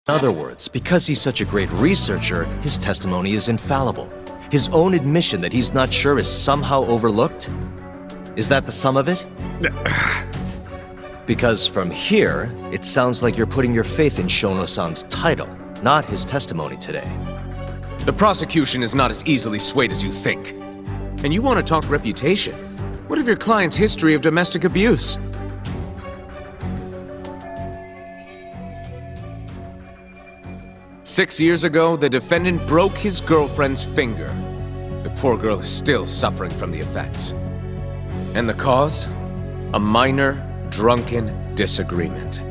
In other words, because he's such a great researcher, his testimony is infallible. His own admission that he's not sure is somehow overlooked? Is that the sum of it? Because from here, it sounds like you're putting your faith in Shono-san's title, not his testimony today. The prosecution is not as easily swayed as you think. And you want to talk reputation? What of your client's history of domestic abuse? "6 years ago, the defendant broke his girlfriend's finger. The poor girl is still suffering from the effects. And the cause? A minor, drunken disagreement.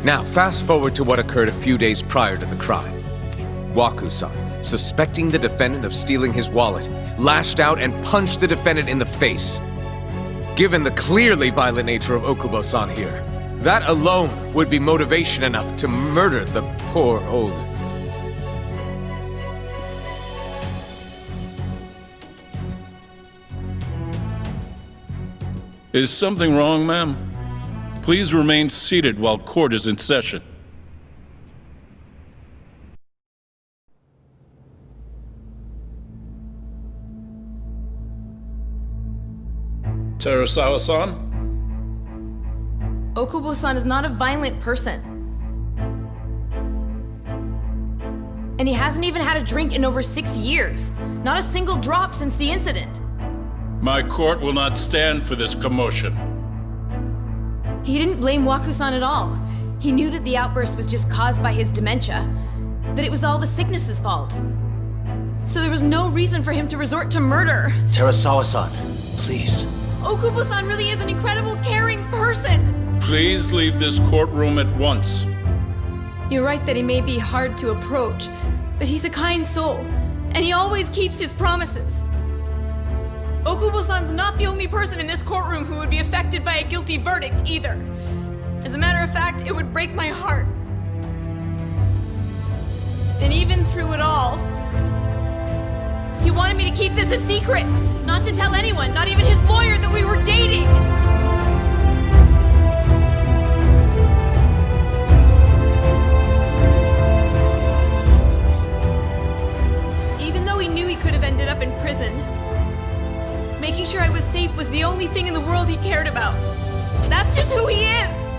Now, fast forward to what occurred a few days prior to the crime. Waku-san, suspecting the defendant of stealing his wallet, lashed out and punched the defendant in the face. Given the clearly violent nature of Okubo-san here, that alone would be motivation enough to murder the poor old... Is something wrong, ma'am? Please remain seated while court is in session. Terasawa-san? Okubo-san is not a violent person. And he hasn't even had a drink in over 6 years. Not a single drop since the incident. My court will not stand for this commotion. He didn't blame Waku-san at all. He knew that the outburst was just caused by his dementia, that it was all the sickness's fault. So there was no reason for him to resort to murder. Terasawa-san, please. Okubo-san really is an incredible, caring person. Please leave this courtroom at once. You're right that he may be hard to approach, but he's a kind soul, and he always keeps his promises. Okubo-san's not the only person in this courtroom who would be affected by a guilty verdict, either. As a matter of fact, it would break my heart. And even through it all, he wanted me to keep this a secret, not to tell anyone, not even his lawyer, that we were dating. Even though he knew he could have ended up in prison, making sure I was safe was the only thing in the world he cared about. That's just who he is!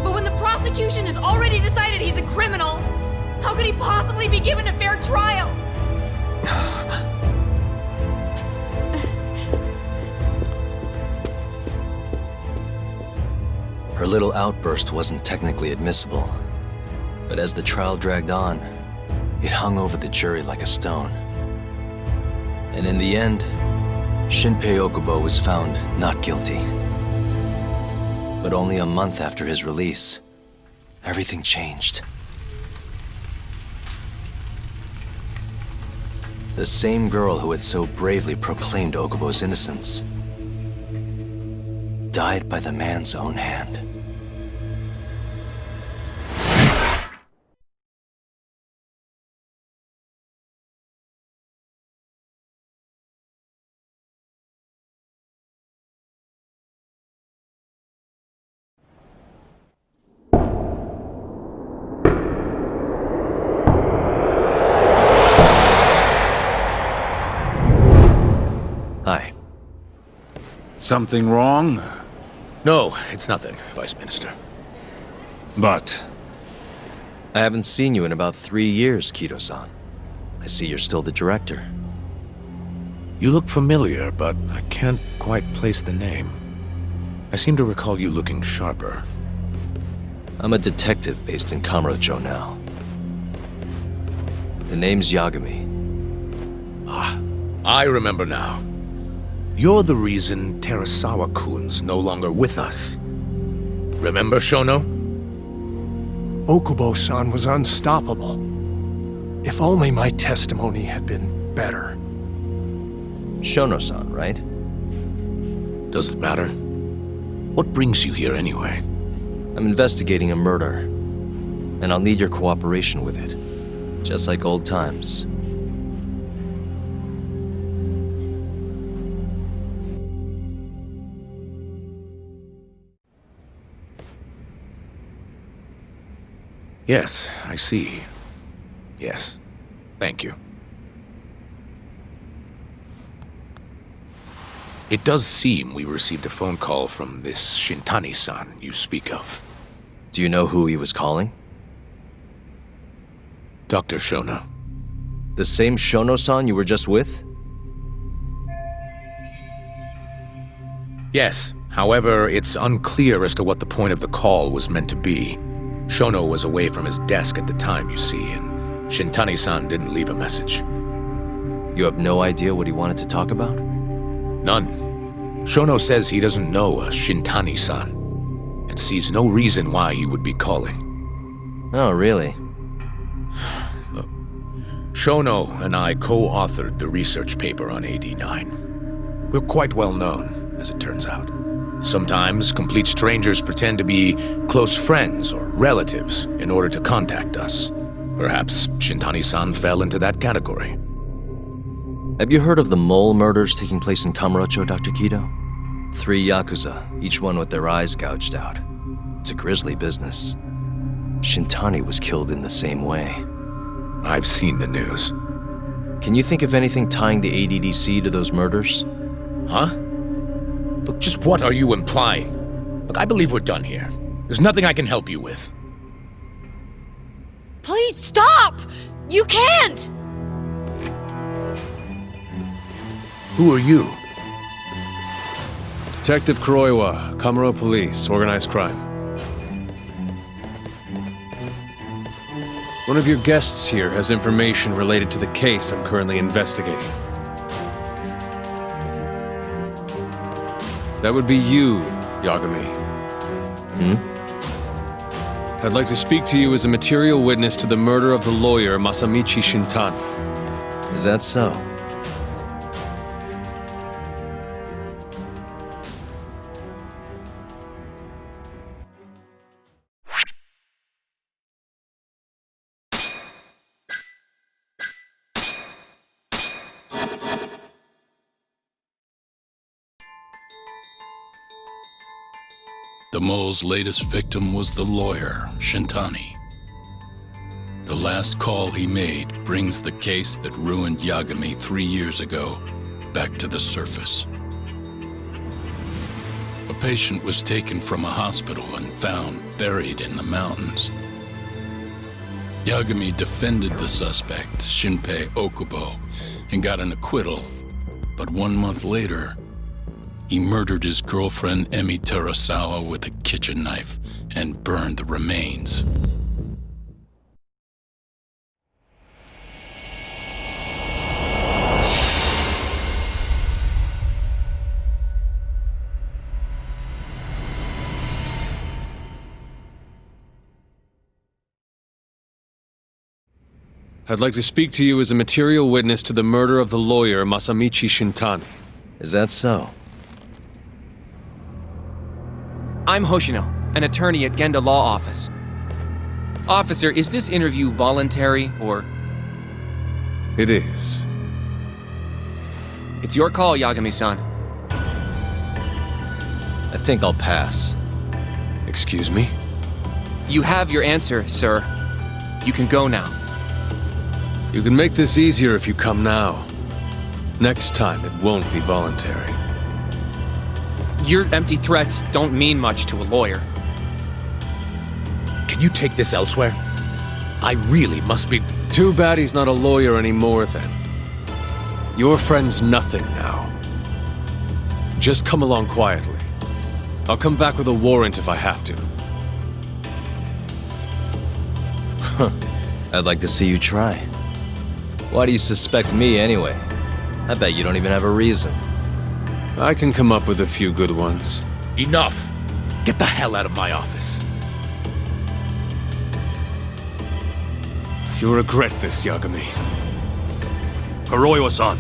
But when the prosecution has already decided he's a criminal, how could he possibly be given a fair trial? Her little outburst wasn't technically admissible, but as the trial dragged on, it hung over the jury like a stone. And in the end, Shinpei Okubo was found not guilty. But only a month after his release, everything changed. The same girl who had so bravely proclaimed Okubo's innocence died by the man's own hand. Hi. Something wrong? No, it's nothing, Vice Minister. But... I haven't seen you in about 3 years, Kido-san. I see you're still the director. You look familiar, but I can't quite place the name. I seem to recall you looking sharper. I'm a detective based in Kamurocho now. The name's Yagami. Ah, I remember now. You're the reason Terasawa-kun's no longer with us. Remember, Shono? Okubo-san was unstoppable. If only my testimony had been better. Shono-san, right? Does it matter? What brings you here anyway? I'm investigating a murder, and I'll need your cooperation with it. Just like old times. Yes, I see. Yes. Thank you. It does seem we received a phone call from this Shintani-san you speak of. Do you know who he was calling? Dr. Shono. The same Shono-san you were just with? Yes. However, it's unclear as to what the point of the call was meant to be. Shono was away from his desk at the time, you see, and Shintani-san didn't leave a message. You have no idea what he wanted to talk about? None. Shono says he doesn't know a Shintani-san, and sees no reason why he would be calling. Oh, really? Look, Shono and I co-authored the research paper on AD9. We're quite well known, as it turns out. Sometimes, complete strangers pretend to be close friends or relatives in order to contact us. Perhaps Shintani-san fell into that category. Have you heard of the mole murders taking place in Kamurocho, Dr. Kido? 3 Yakuza, each one with their eyes gouged out. It's a grisly business. Shintani was killed in the same way. I've seen the news. Can you think of anything tying the ADDC to those murders? Huh? Look, just what are you implying? Look, I believe we're done here. There's nothing I can help you with. Please stop! You can't! Who are you? Detective Kuroiwa, Kamuro Police, Organized Crime. One of your guests here has information related to the case I'm currently investigating. That would be you, Yagami. I'd like to speak to you as a material witness to the murder of the lawyer Masamichi Shintani. Is that so? The mole's latest victim was the lawyer, Shintani. The last call he made brings the case that ruined Yagami 3 years ago back to the surface. A patient was taken from a hospital and found buried in the mountains. Yagami defended the suspect, Shinpei Okubo, and got an acquittal, but 1 month later, he murdered his girlfriend Emi Terasawa with a kitchen knife and burned the remains. I'd like to speak to you as a material witness to the murder of the lawyer Masamichi Shintani. Is that so? I'm Hoshino, an attorney at Genda Law Office. Officer, is this interview voluntary, or...? It is. It's your call, Yagami-san. I think I'll pass. Excuse me? You have your answer, sir. You can go now. You can make this easier if you come now. Next time, it won't be voluntary. Your empty threats don't mean much to a lawyer. Can you take this elsewhere? I really must be... Too bad he's not a lawyer anymore, then. Your friend's nothing now. Just come along quietly. I'll come back with a warrant if I have to. I'd like to see you try. Why do you suspect me anyway? I bet you don't even have a reason. I can come up with a few good ones. Enough! Get the hell out of my office. You'll regret this, Yagami. Kuroiwa-san.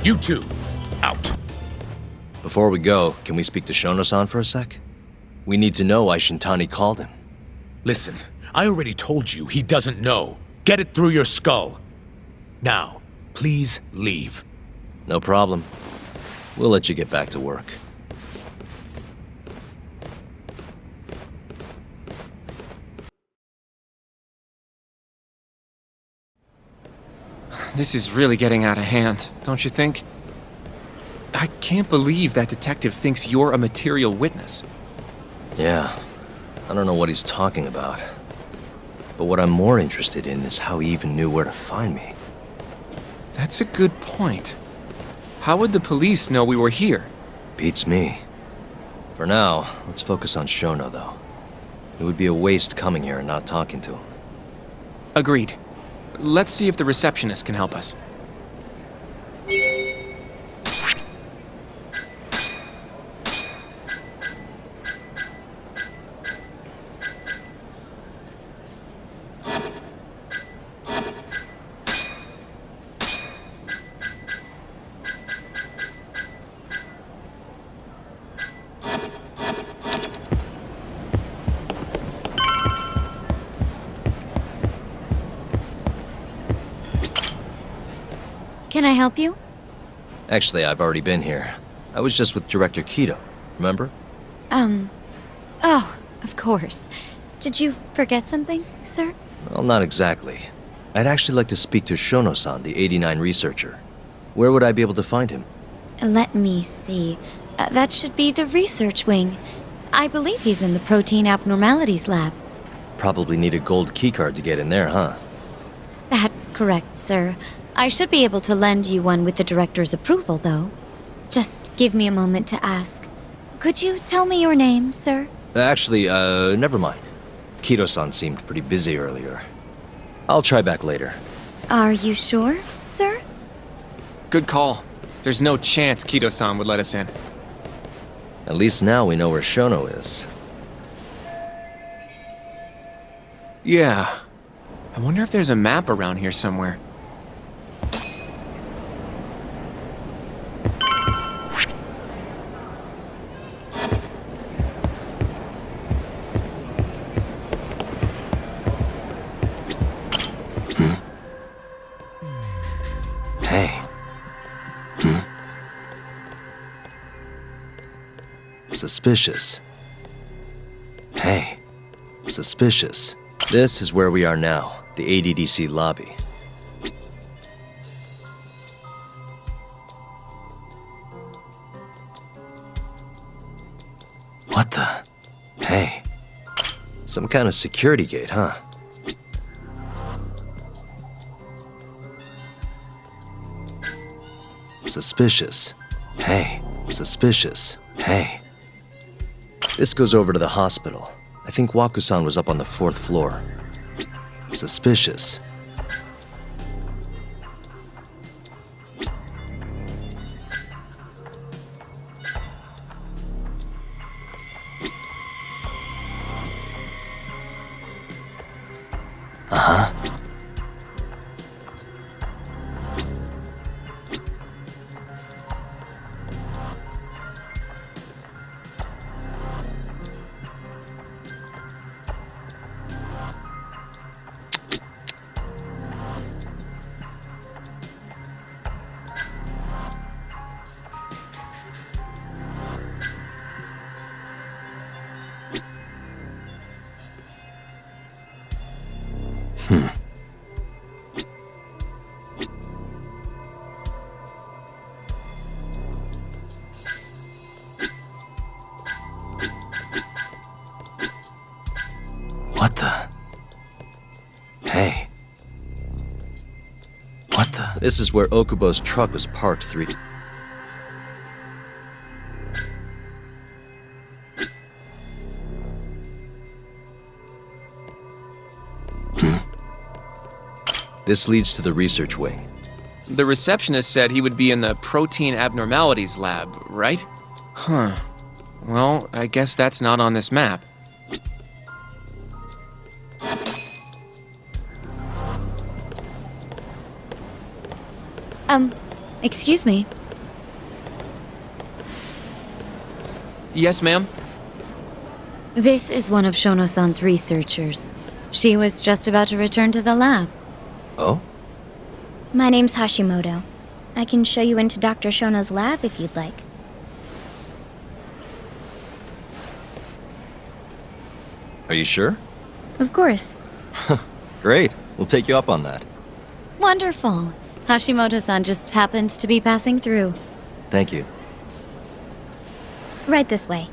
You two, out. Before we go, can we speak to Shono-san for a sec? We need to know why Shintani called him. Listen, I already told you he doesn't know. Get it through your skull. Now, please leave. No problem. We'll let you get back to work. This is really getting out of hand, don't you think? I can't believe that detective thinks you're a material witness. Yeah, I don't know what he's talking about. But what I'm more interested in is how he even knew where to find me. That's a good point. How would the police know we were here? Beats me. For now, let's focus on Shono, though. It would be a waste coming here and not talking to him. Agreed. Let's see if the receptionist can help us. Can I help you? Actually, I've already been here. I was just with Director Kido, remember? Oh, of course. Did you forget something, sir? Well, not exactly. I'd actually like to speak to Shono-san, the 89 researcher. Where would I be able to find him? Let me see. That should be the research wing. I believe he's in the protein abnormalities lab. Probably need a gold keycard to get in there, huh? That's correct, sir. I should be able to lend you one with the director's approval, though. Just give me a moment to ask. Could you tell me your name, sir? Actually, never mind. Kido-san seemed pretty busy earlier. I'll try back later. Are you sure, sir? Good call. There's no chance Kido-san would let us in. At least now we know where Shono is. Yeah. I wonder if there's a map around here somewhere. Hey. Suspicious. Hey. Suspicious. This is where we are now, the ADDC lobby. What the? Hey. Some kind of security gate, huh? Suspicious. Hey. Suspicious. Hey. This goes over to the hospital. I think Waku-san was up on the 4th floor. Suspicious. Uh-huh. What the? Hey. What the? This is where Okubo's truck was parked 3... This leads to the research wing. The receptionist said he would be in the protein abnormalities lab, right? Huh. Well, I guess that's not on this map. Excuse me. Yes, ma'am? This is one of Shono-san's researchers. She was just about to return to the lab. Oh? My name's Hashimoto. I can show you into Dr. Shono's lab if you'd like. Are you sure? Of course. Great. We'll take you up on that. Wonderful. Hashimoto-san just happened to be passing through. Thank you. Right this way.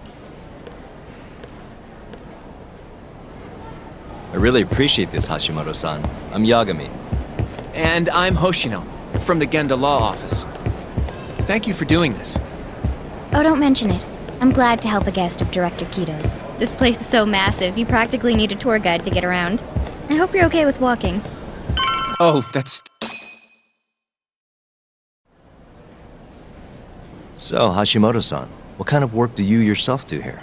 I really appreciate this, Hashimoto-san. I'm Yagami. And I'm Hoshino, from the Genda Law Office. Thank you for doing this. Oh, don't mention it. I'm glad to help a guest of Director Kito's. This place is so massive, you practically need a tour guide to get around. I hope you're okay with walking. Oh, that's... So, Hashimoto-san, what kind of work do you yourself do here?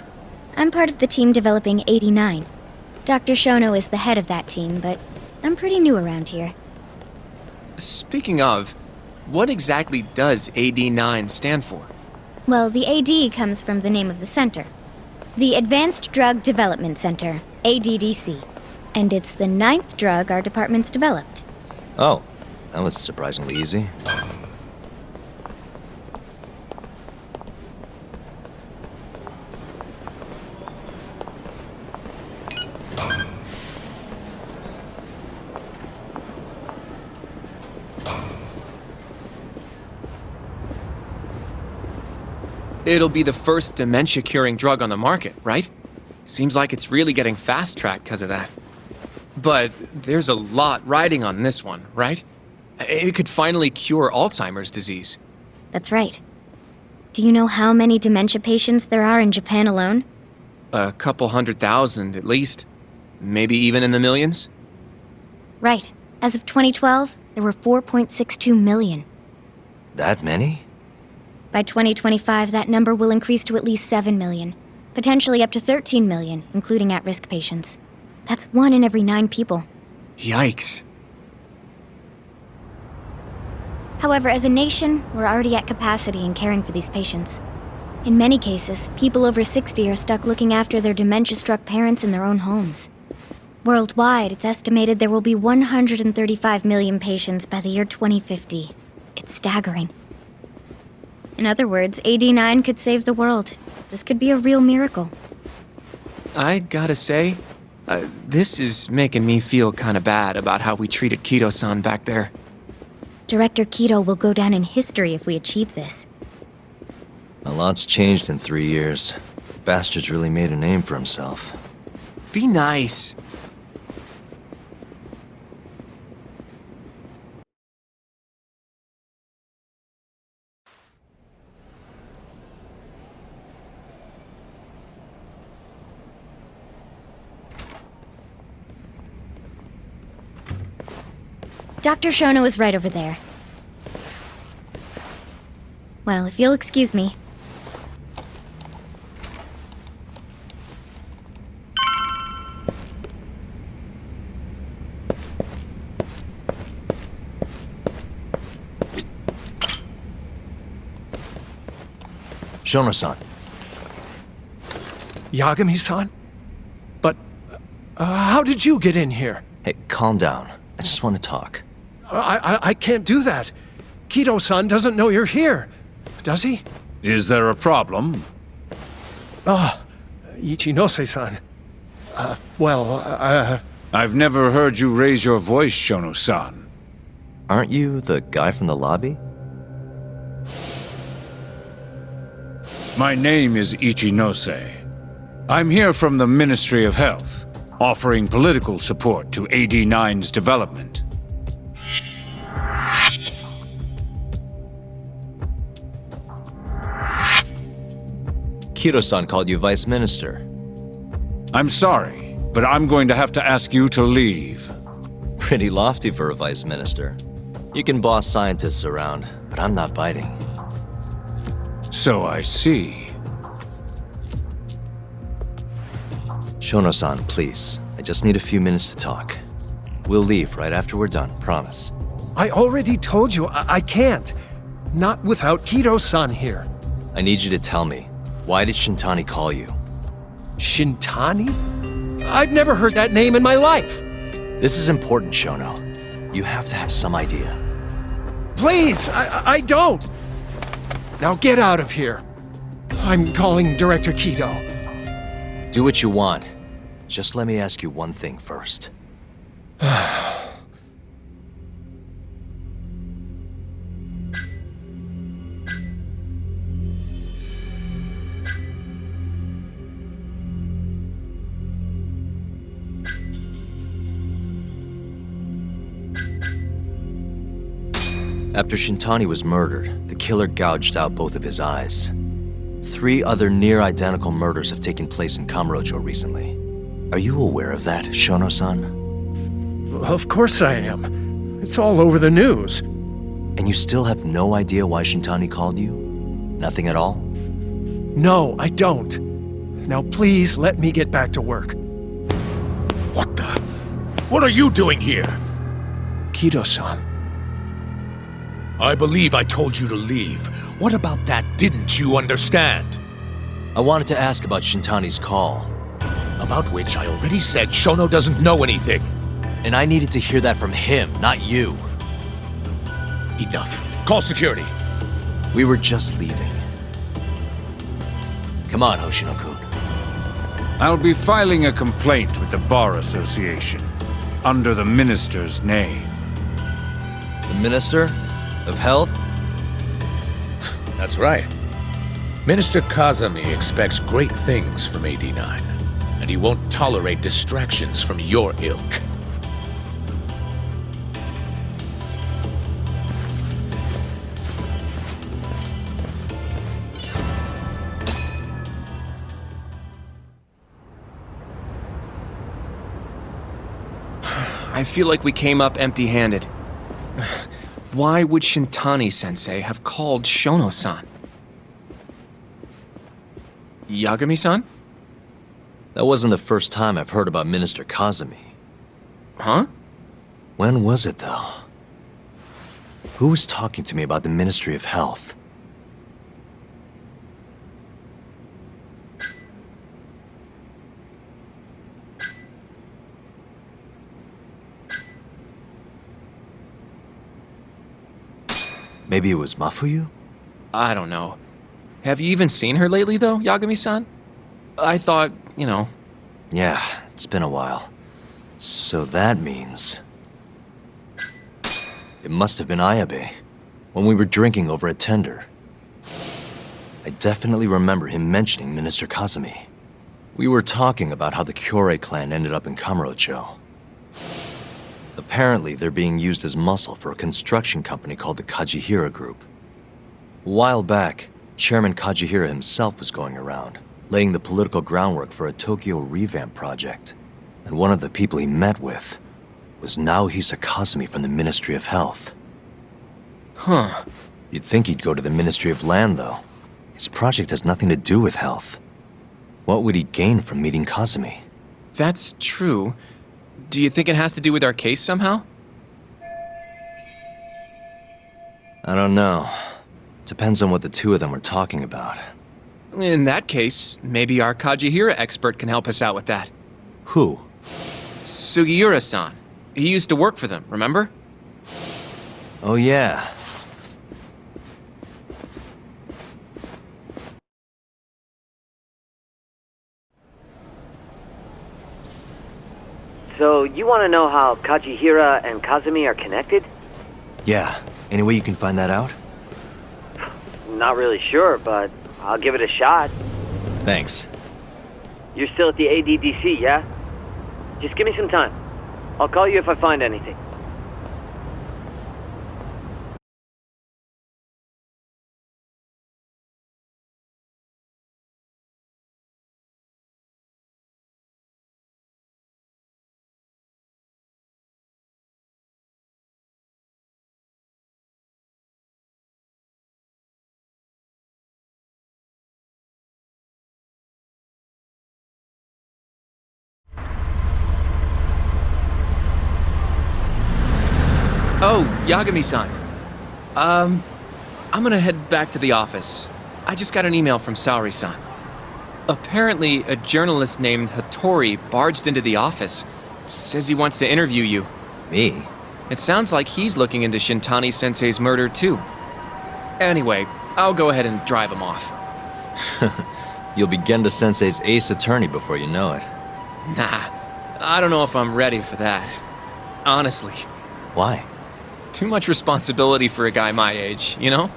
I'm part of the team developing 89. Dr. Shono is the head of that team, but I'm pretty new around here. Speaking of, what exactly does AD9 stand for? Well, the AD comes from the name of the center. The Advanced Drug Development Center, ADDC. And it's the 9th drug our department's developed. Oh, that was surprisingly easy. It'll be the first dementia-curing drug on the market, right? Seems like it's really getting fast-tracked because of that. But there's a lot riding on this one, right? It could finally cure Alzheimer's disease. That's right. Do you know how many dementia patients there are in Japan alone? A couple 100,000 at least. Maybe even in the millions? Right. As of 2012, there were 4.62 million. That many? By 2025, that number will increase to at least 7 million, potentially up to 13 million, including at-risk patients. That's 1 in every 9 people. Yikes. However, as a nation, we're already at capacity in caring for these patients. In many cases, people over 60 are stuck looking after their dementia-struck parents in their own homes. Worldwide, it's estimated there will be 135 million patients by the year 2050. It's staggering. In other words, AD9 could save the world. This could be a real miracle. I gotta say, this is making me feel kinda bad about how we treated Kito-san back there. Director Kito will go down in history if we achieve this. A lot's changed in 3 years. The bastard's really made a name for himself. Be nice. Dr. Shono is right over there. Well, if you'll excuse me. Shono-san. Yagami-san? But, how did you get in here? Hey, calm down. I just want to talk. I can't do that. Kito-san doesn't know you're here. Does he? Is there a problem? Ichinose-san. I've never heard you raise your voice, Shono-san. Aren't you the guy from the lobby? My name is Ichinose. I'm here from the Ministry of Health, offering political support to AD9's development. Kito-san called you Vice Minister. I'm sorry, but I'm going to have to ask you to leave. Pretty lofty for a Vice Minister. You can boss scientists around, but I'm not biting. So I see. Shono-san, please. I just need a few minutes to talk. We'll leave right after we're done, promise. I already told you I can't. Not without Kito-san here. I need you to tell me, why did Shintani call you? Shintani? I've never heard that name in my life. This is important, Shono. You have to have some idea. Please, I don't! Now get out of here. I'm calling Director Kido. Do what you want. Just let me ask you one thing first. After Shintani was murdered, the killer gouged out both of his eyes. 3 other near-identical murders have taken place in Kamurocho recently. Are you aware of that, Shono-san? Of course I am. It's all over the news. And you still have no idea why Shintani called you? Nothing at all? No, I don't. Now please let me get back to work. What the? What are you doing here? Kido-san. I believe I told you to leave. What about that didn't you understand? I wanted to ask about Shintani's call. About which I already said Shono doesn't know anything. And I needed to hear that from him, not you. Enough. Call security. We were just leaving. Come on, Hoshino-kun. I'll be filing a complaint with the Bar Association, under the Minister's name. The Minister of Health? That's right. Minister Kazami expects great things from AD9, and he won't tolerate distractions from your ilk. I feel like we came up empty-handed. Why would Shintani-sensei have called Shono-san? Yagami-san? That wasn't the first time I've heard about Minister Kazami. Huh? When was it, though? Who was talking to me about the Ministry of Health? Maybe it was Mafuyu? I don't know. Have you even seen her lately, though, Yagami-san? I thought, you know... Yeah, it's been a while. So that means... It must have been Ayabe, when we were drinking over at Tender. I definitely remember him mentioning Minister Kazami. We were talking about how the Kyorei clan ended up in Kamurocho. Apparently, they're being used as muscle for a construction company called the Kajihira Group. A while back, Chairman Kajihira himself was going around, laying the political groundwork for a Tokyo revamp project. And one of the people he met with was Naohisa Kazami from the Ministry of Health. Huh. You'd think he'd go to the Ministry of Land, though. His project has nothing to do with health. What would he gain from meeting Kazami? That's true. Do you think it has to do with our case somehow? I don't know. Depends on what the two of them were talking about. In that case, maybe our Kajihira expert can help us out with that. Who? Sugiura-san. He used to work for them, remember? Oh yeah. So, you want to know how Kajihira and Kazami are connected? Yeah. Any way you can find that out? Not really sure, but I'll give it a shot. Thanks. You're still at the ADDC, yeah? Just give me some time. I'll call you if I find anything. Oh, Yagami-san. I'm gonna head back to the office. I just got an email from Saori-san. Apparently, a journalist named Hattori barged into the office. Says he wants to interview you. Me? It sounds like he's looking into Shintani-sensei's murder, too. Anyway, I'll go ahead and drive him off. You'll be Genda-sensei's ace attorney before you know it. Nah, I don't know if I'm ready for that. Honestly. Why? Too much responsibility for a guy my age, you know?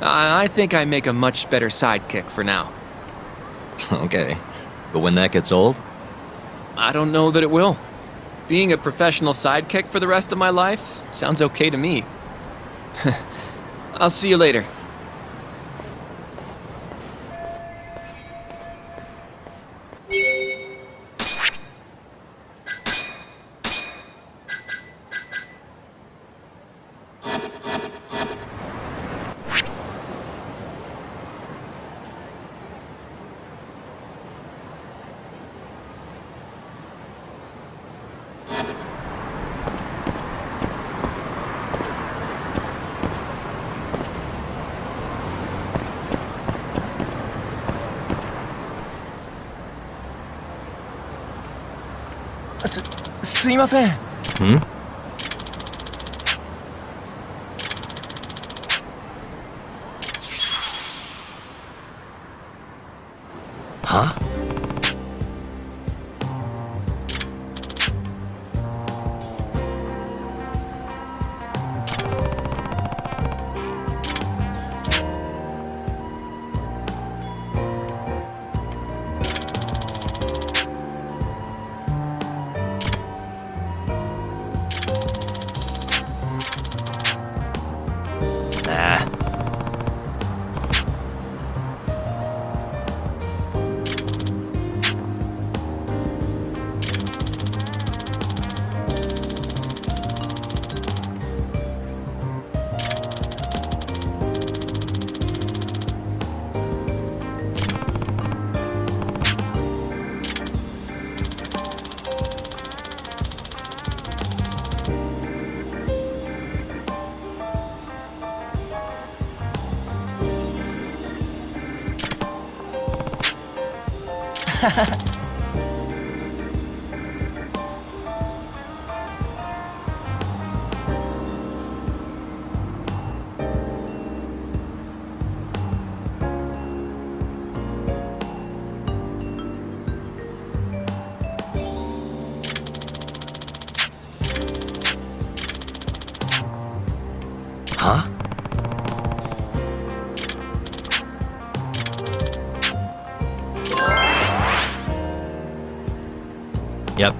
I think I make a much better sidekick for now. Okay, but when that gets old? I don't know that it will. Being a professional sidekick for the rest of my life sounds okay to me. I'll see you later. Hmm? Huh? Nah. Huh? Yep.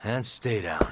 And stay down.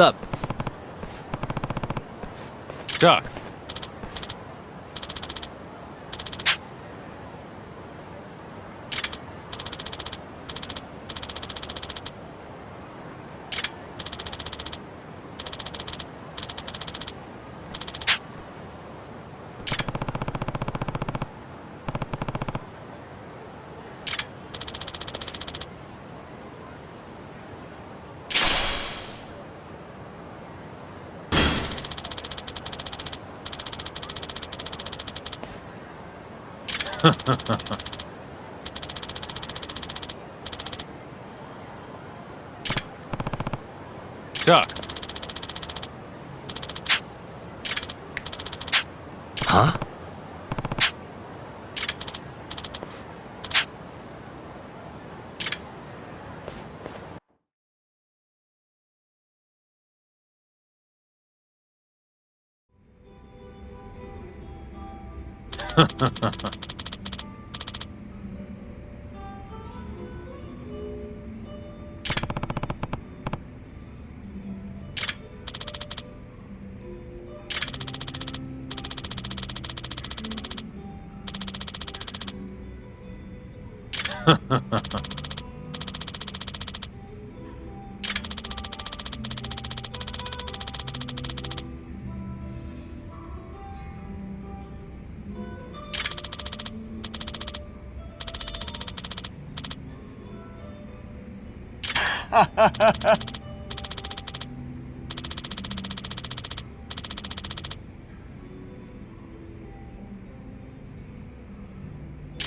up? Doc. Doc. Huh?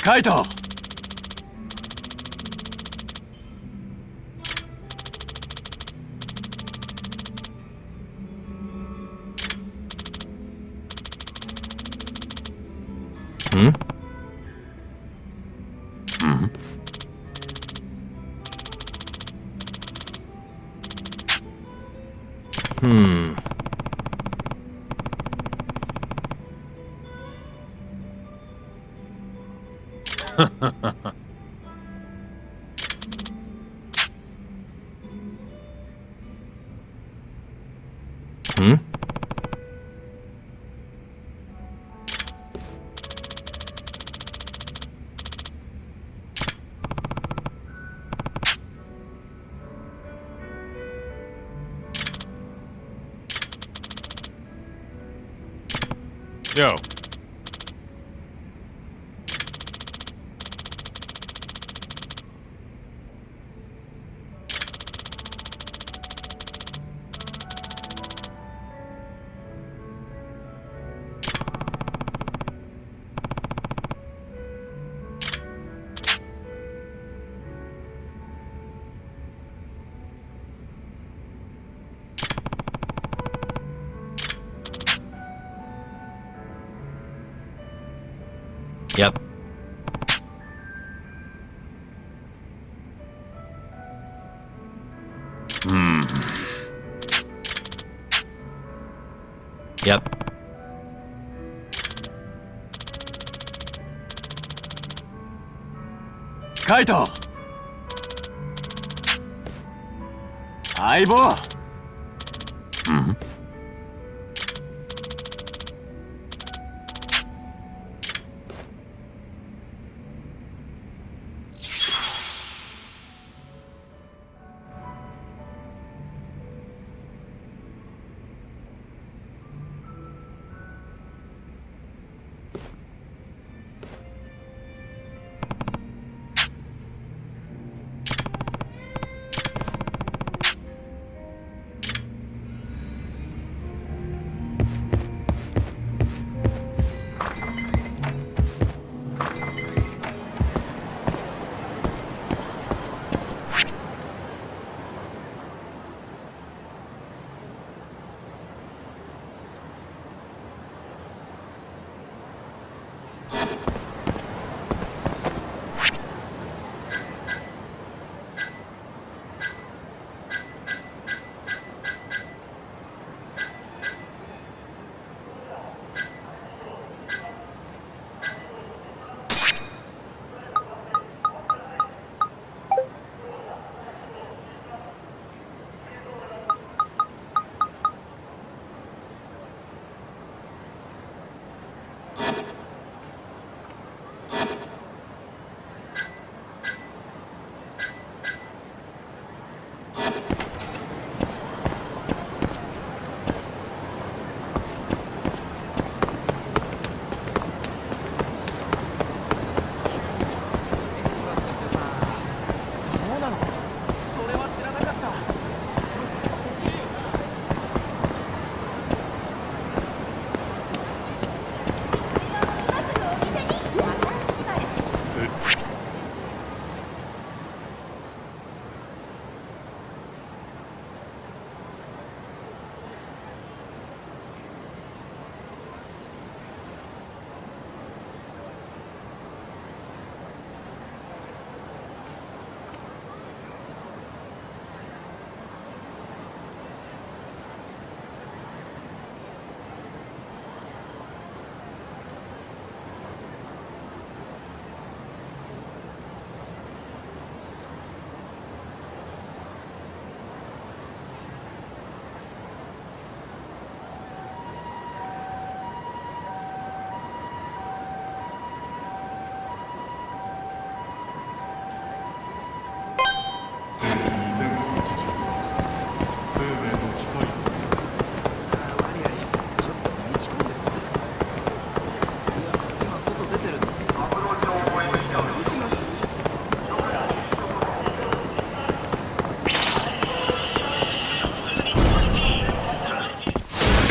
Kaito! Hmm? Hmm? Hmm. Hmm? Yo. Yep. Hmm. Yep. Kaito! 相棒 Hmm?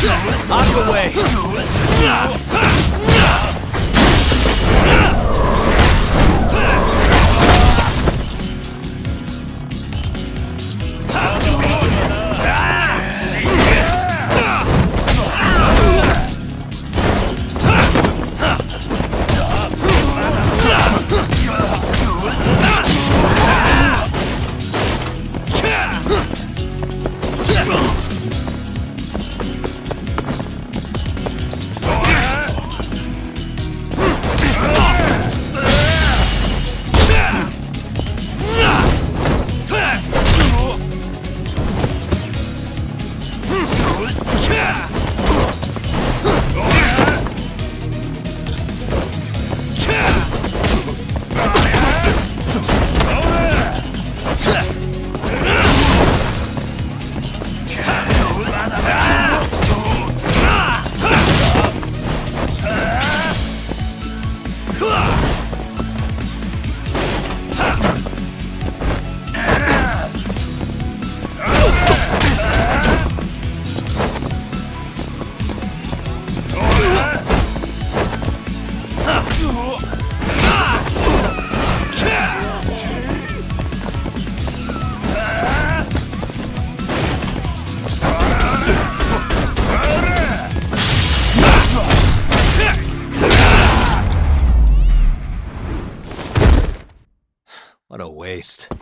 Out of the way! What a waste.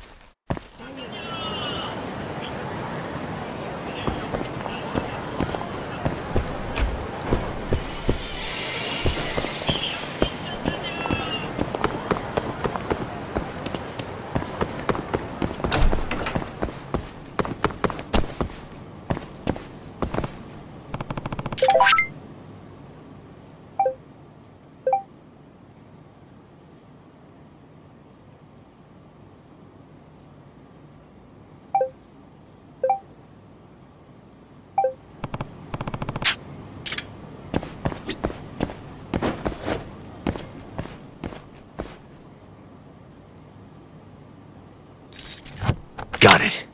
Got it.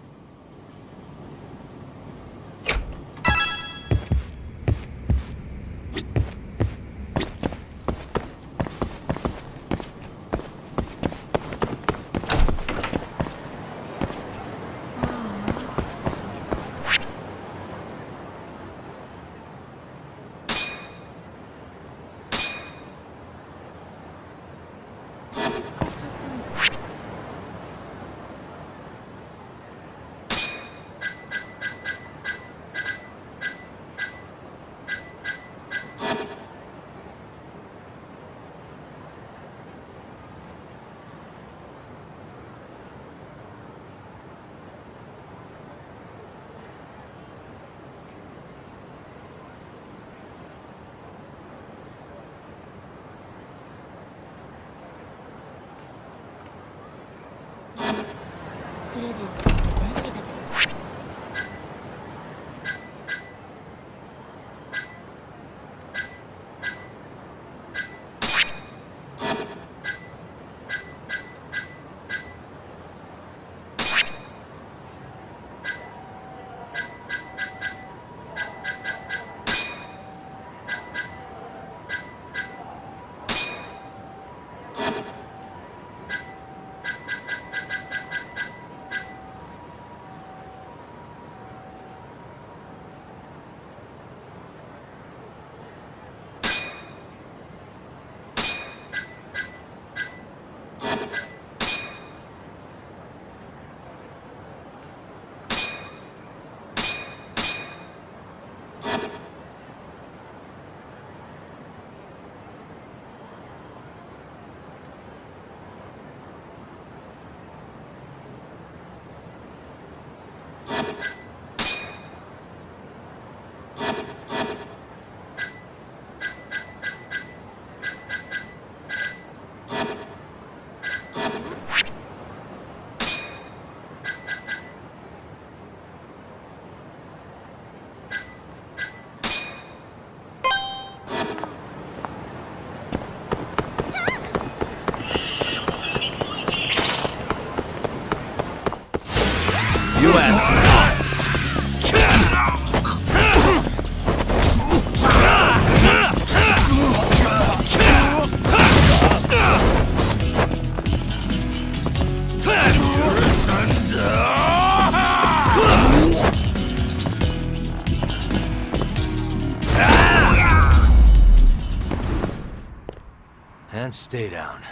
And stay down.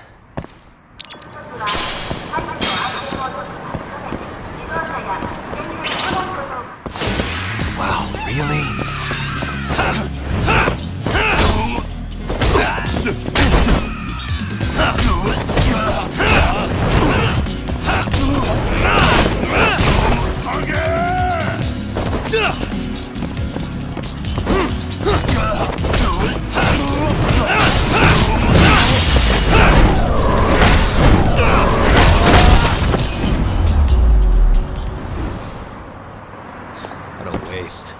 Wow, really? What a waste.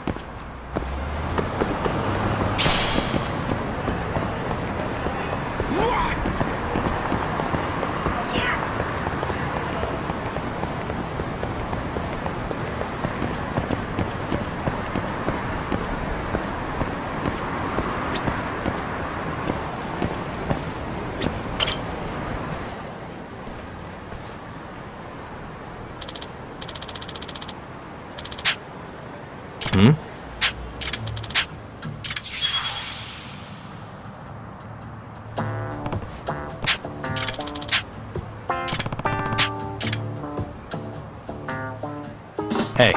Hmm? Hey.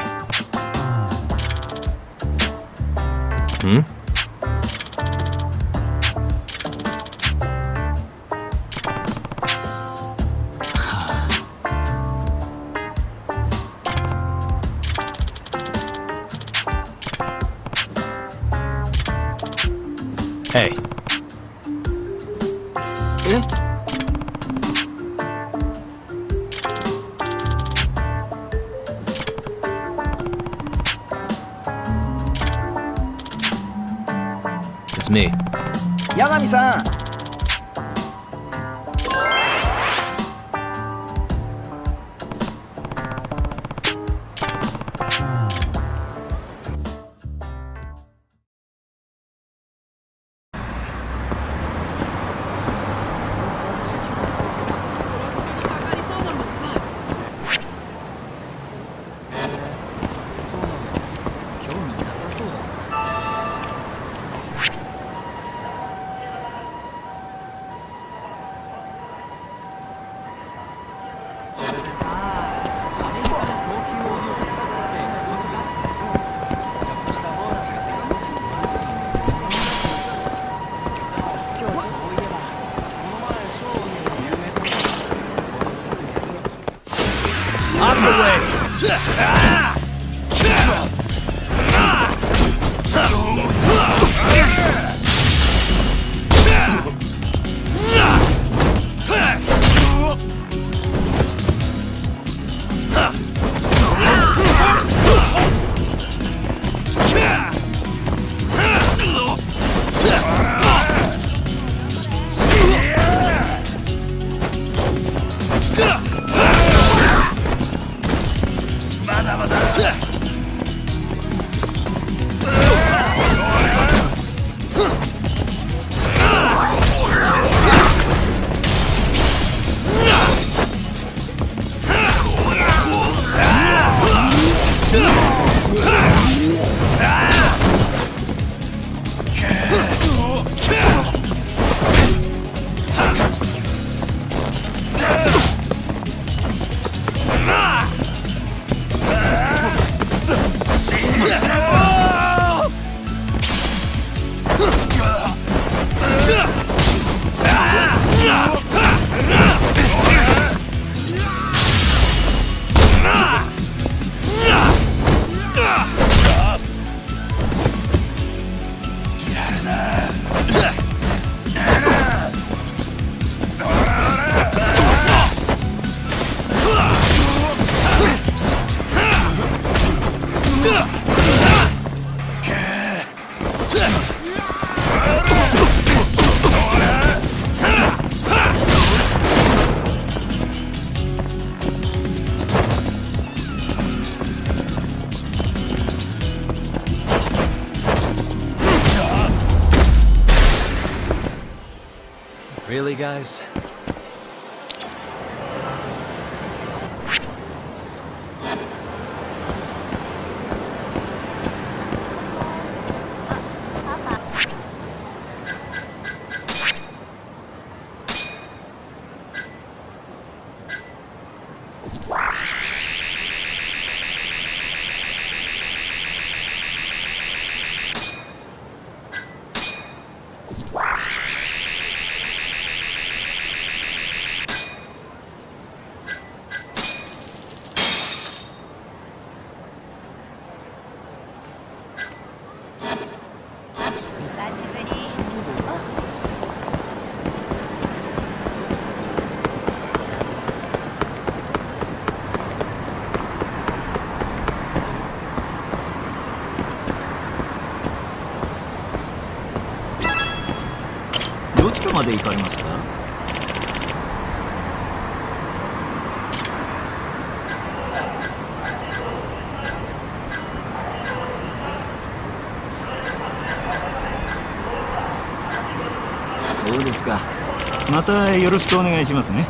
Hmm? Hey. It's me. 八神さん。Out of the way! Really, guys? どちらまで行かれますか？そうですか。またよろしくお願いしますね。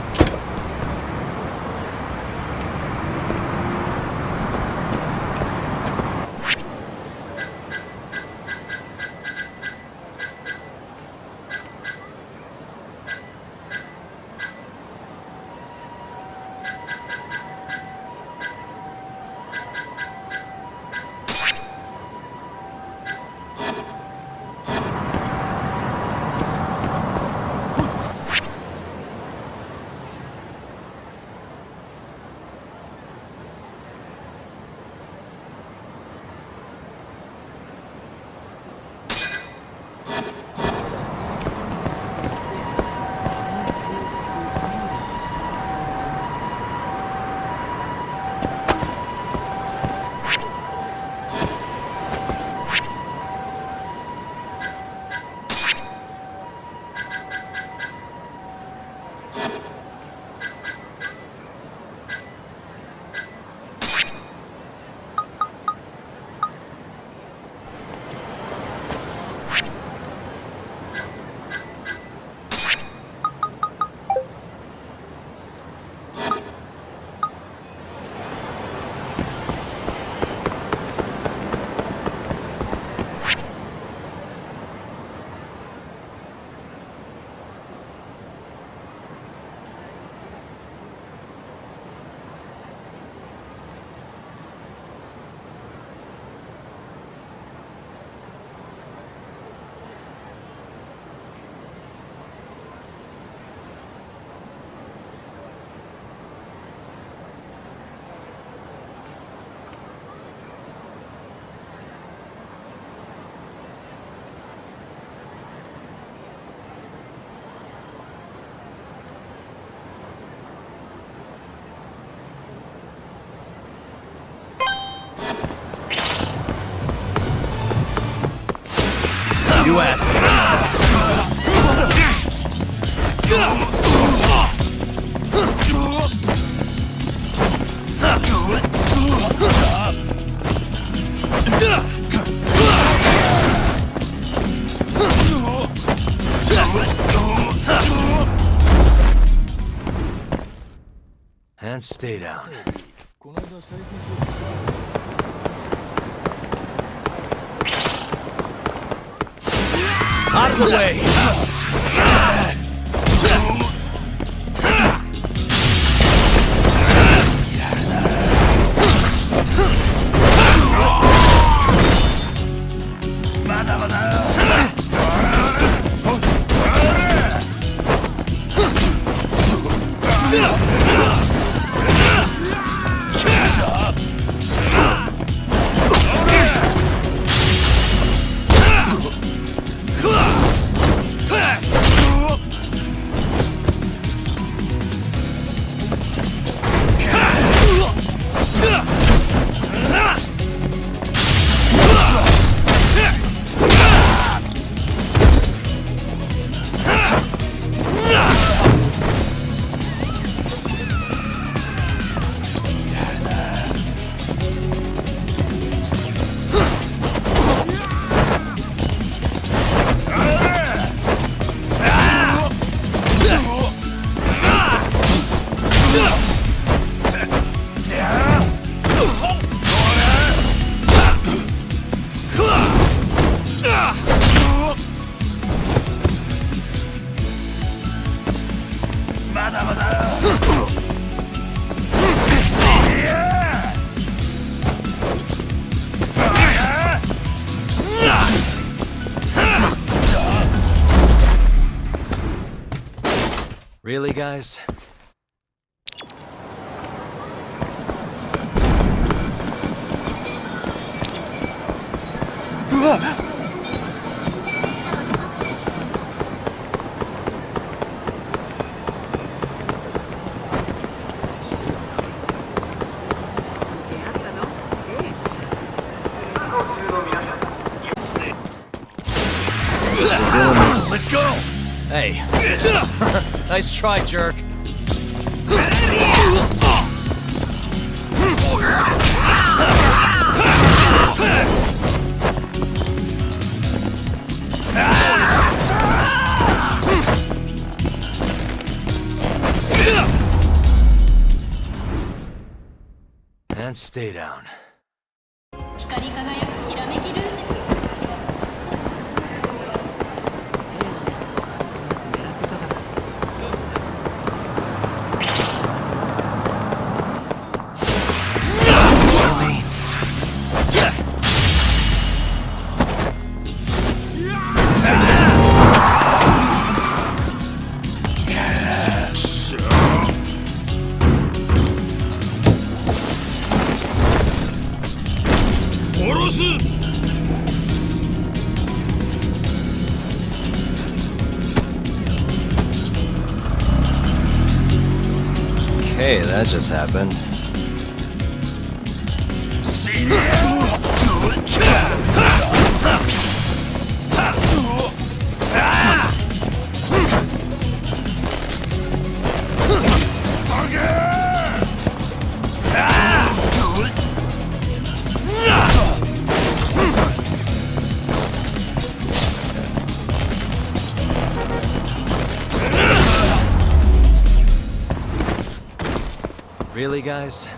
You asked me. And stay down. Out of the way! Really, guys? guess we're doing this. Let go! Hey. Nice try, jerk. And stay down. Okay, that just happened. Really, guys?